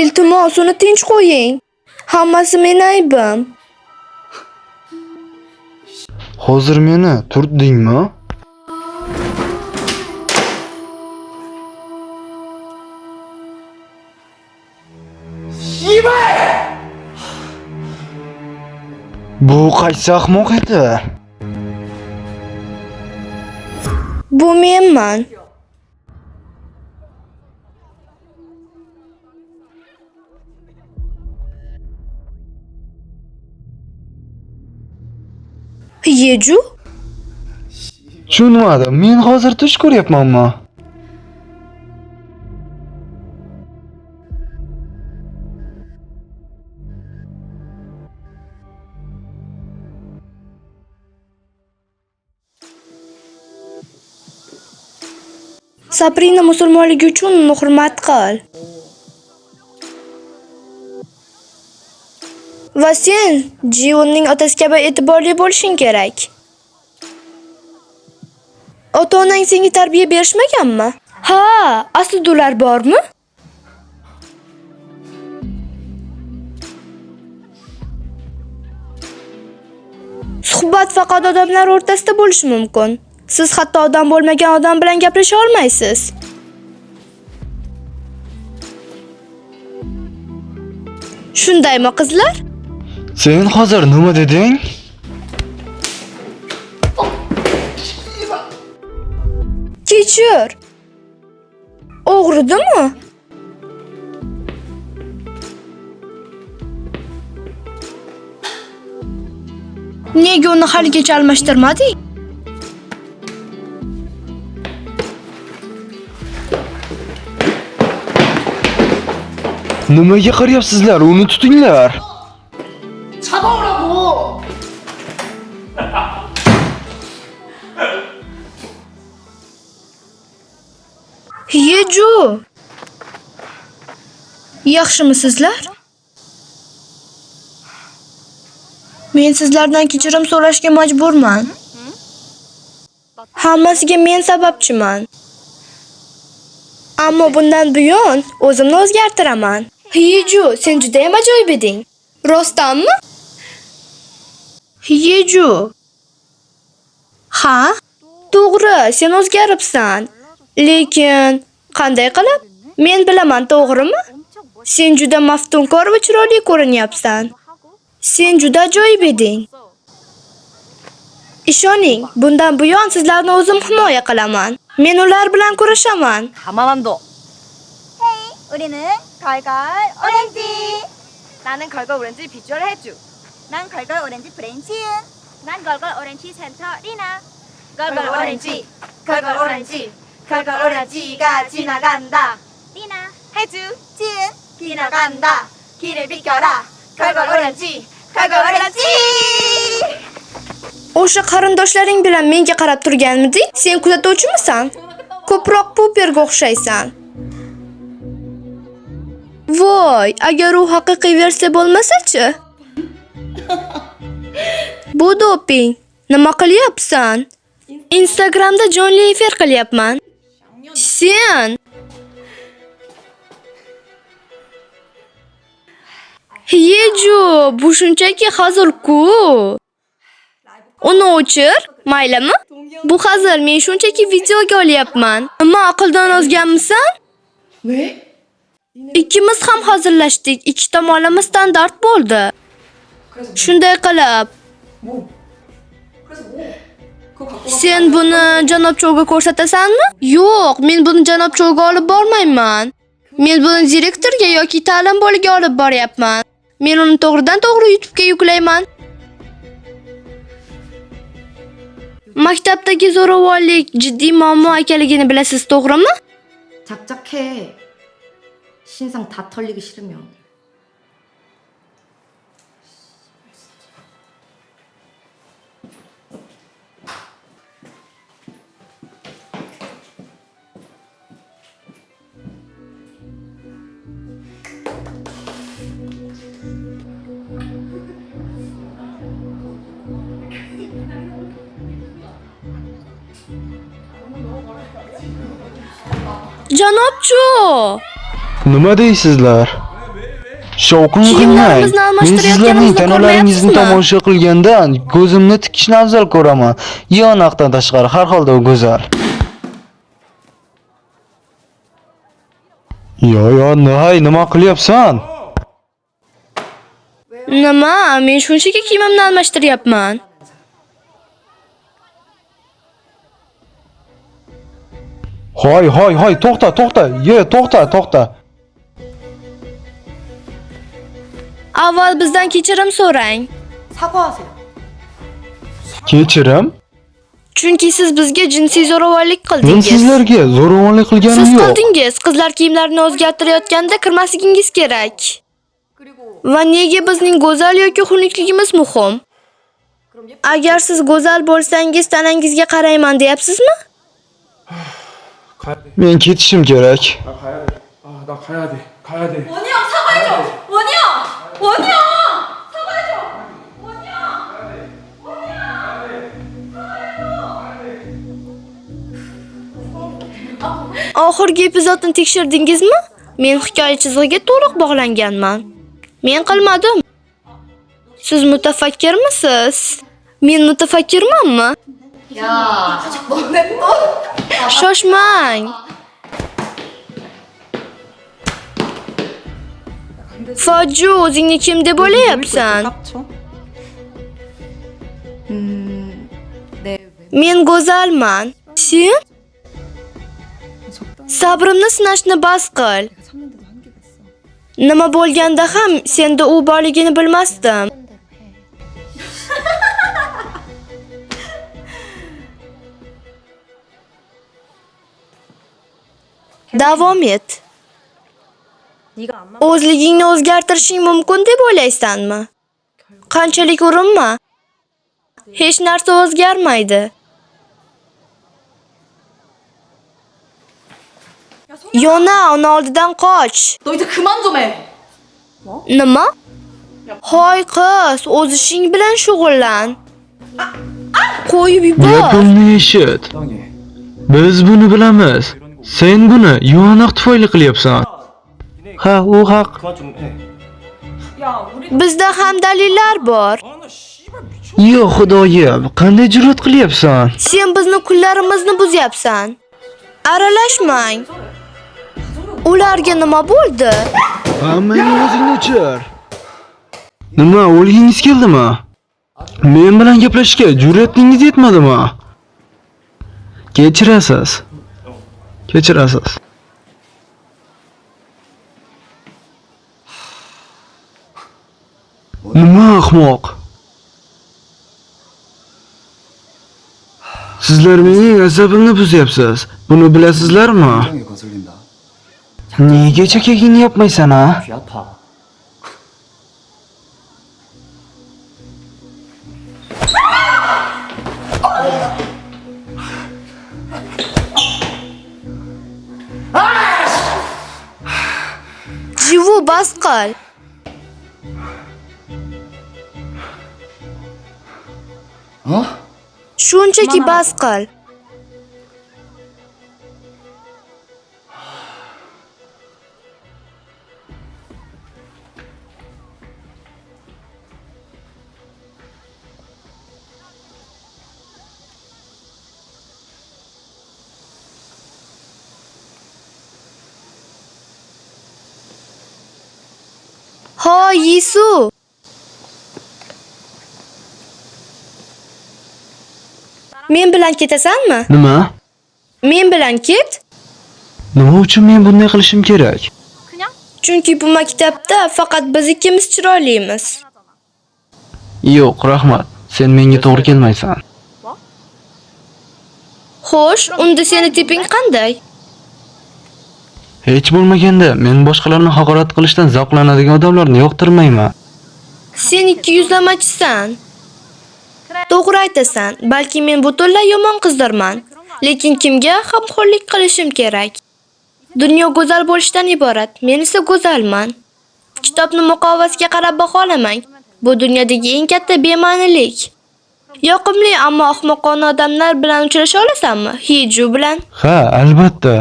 Iltimos, uni tinch qo'ying. Hammasi mening aybim. Hozir meni turtdingmi? Bu qaysi ahmoq edi? Bu menman. Yeju? Tushunmadim. Men hozir tush ko'ryapmanmi? Sabrina musulmonligi uchun uni hurmat qil. Va sen Jiyunning otasi kabi e'tiborli bo'lishing kerak. Ota-onang senga tarbiya berishmaganmi? Ha, aslida ular bormi? Suhbat faqat odamlar o'rtasida bo'lishi mumkin. Siz hatto odam bo'lmagan odam bilan gaplasha olmaysiz. Shundaymi, qizlar? Sen hozir nima deding? Kechir. O'g'ridimi? Nega uni haligacha almashtirmading? Nimaga qarayapsizlar? Uni tutinglar. 잡아오라고! Yeju. Yaxshimisizlar? Men sizlardan kechirim so'rashga majburman. Hammasiga men sababchiman. Ammo bundan buyon o'zimni o'zgartiraman. Yeju, sen juda ham ajoyib eding. Rostdanmi? Yeju. Ha? To'g'ri, sen o'zgaribsan. Lekin qanday qilib? Men bilaman, to'g'rimi? Sen juda maftunkor va chiroyli ko'rinyapsan. Sen juda ajoyib eding. Ishoning, bundan buyon sizlarni o'zim himoya qilaman. Men ular bilan kurashaman. 가만 안 둬. 헤이, 우리는 걸걸 오렌지. 나는 걸걸 오렌지 비주얼 해주. 난 걸걸 오렌지 브랜치은. 난 걸걸 오렌지 센터 리나. 걸걸 오렌지, 걸걸 오렌지, 걸걸 오렌지가 지나간다. 리나, 해주, 지은. 지나간다. 길을 비켜라. 걸걸 오렌지, 걸걸 오렌지. O'sha qarindoshlaring bilan menga qarab turganmiding? Sen kuzatuvchimisan? Ko'proq Puperga o'xshaysan. Voy, agar u haqiqiy versiya bo'lmasa-chi? Bu doping. Nima qilyapsan? Instagramda jonli efir qilyapman. Sen Yeju, bu shunchaki hazil-ku. Uni o'chir, maylimi? Bu hazil, men shunchaki videoga olyapman. Nima, aqldan ozganmisan? 왜? Ikkimiz ham hazillashdik. Ikki tomonlama standart bo'ldi. Shunday qilib, sen buni janob Chouga ko'rsatasanmi? Yo'q, men buni janob Chouga olib bormayman. Men buni direktorga yoki ta'lim bo'liga olib boryapman. Men uni to'g'ridan-to'g'ri YouTube'ga yuklayman. Maktabdagi zo'ravonlik jiddiy muammo ekanligini bilasiz, to'g'rimi? 작작해. 신상 다 털리기 싫으면. Janobcho! Nima deysizlar? Shovqin qilmang. Kiyimlarimizni Men almashtirayotganimizni sizlarning tanalaringizni ko'rmayapsizmi? tomosha qilgandan ko'zimni tikishni afzal ko'raman. Yonoqdan tashqari har holda u go'zal. Yo, nima qilyapsan? Nima? Men shunchaki kiyimimni almashtiryapman. Hoy, to'xta. To'xta. Avval bizdan kechirim so'rang. 사과하세요. Kechirim? Chunki siz bizga jinsiy zo'ravonlik Men qildingiz. sizlarga zo'ravonlik qilganim Siz yo'q. qildingiz. Qizlar kiyimlarini o'zgartirayotganda kirmasligingiz kerak. Va nega bizning go'zal yoki xunukligimiz muhim? Agar siz go'zal bo'lsangiz, tanangizga qarayman deyapsizmi? Men ketishim kerak. 나 가야 돼. 가야 돼. 원희 형 사과해줘. 원희 형. 원희 형. 사과해줘. 원희 형. Oxirgi epizodni tekshirdingizmi? Men hikoya chizig'iga to'liq bog'langanman. Men qilmadim. Siz mutafakkirmisiz? Men mutafakkirmanmi? Shoshmang. Foju, o'zingni kim deb o'ylayapsan? Men go'zalman. Sen? Sabrimni sinashni bas qil. Nima bo'lganda ham senda u borligini bilmasdim. Davom et. O'zligingni o'zgartirishing mumkin deb o'ylaysanmi? Qanchalik urinma, hech narsa o'zgarmaydi. Yona, uni oldidan qoch. 너 이제 그만 좀 해. Nima? Hoy qiz, o'z ishing bilan shug'ullan. Qo'yib yubor. Gapimni eshit. Biz buni bilamiz. Sen buni yonoq tufayli qilyapsan. Ha, u haq. Bizda ham dalillar bor. Yo'q, xudoyim, qanday jur'at qilyapsan? Sen bizni kunlarimizni buzyapsan. Aralashmang. Ularga nima bo'ldi? Hammang o'zingni o'chir. Nima, o'lgingiz keldimi? Men bilan gaplashishga jur'atingiz yetmadimi? Kechirasiz. Nima ahmoq? Sizlar mening asabimni buzyapsiz. Buni bilasizlarmi? 굉장히 거슬린다. Nega chakagingni yopmaysan, ha? 귀 아파. Jivu bas qil. Shunchaki bas qil. Hoy, Yisu. Men bilan ketasanmi? Nima? Men bilan ket. Nima uchun men bunday qilishim kerak? Chunki bu maktabda faqat biz ikkimiz chiroylimiz. Yo'q, rahmat. Sen menga to'g'ri kelmaysan. Xo'sh, unda seni tiping qanday? Hech bo'lmaganda men boshqalarni haqorat qilishdan zavqlanadigan odamlarni yoqtirmayman. Sen ikki yuzlamachisan. To'g'ri aytasan, balki men butunlay yomon qizdirman, lekin kimga g'amxo'rlik qilishim kerak? Dunyo go'zal bo'lishdan iborat, men esa go'zalman. Kitobni muqovasiga qarab baholamang. Bu dunyodagi eng katta bema'nilik. Yoqimli ammo ahmoqona odamlar bilan uchrasha olasanmi? Hiju bilan. Ha, albatta.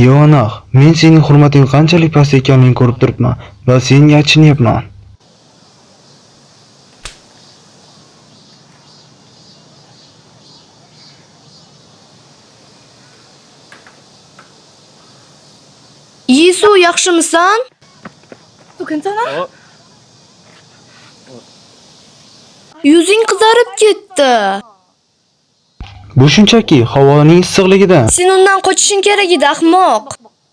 Yonoq, men sening hurmating qanchalik past ekanligini ko'rib turibman. va senga achinyapman. Yisu, yaxshimisan? 너 괜찮아? Yuzing qizarib ketdi. Bu shunchaki havoning issiqligidan. Sen undan qochishing kerak edi, ahmoq.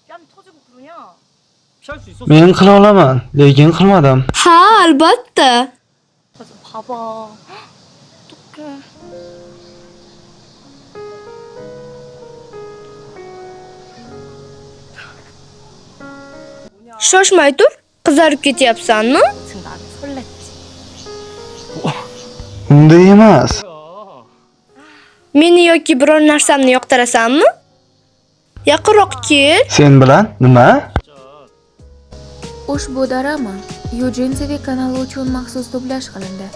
뺨 터지고 그러냐? Men qila olaman, lekin qilmadim. Ha, albatta. 맞아, 봐봐. 어떡해. Shoshmay tur. Qizarib ketyapsanmi? 지금 나는 설렜지. Unday emas. Meni yoki biror narsamni yoqtirasanmi? Yaqinroq kel. Sen bilan nima? Ushbu drama Yujin TV kanali uchun maxsus dublyaj qilindi.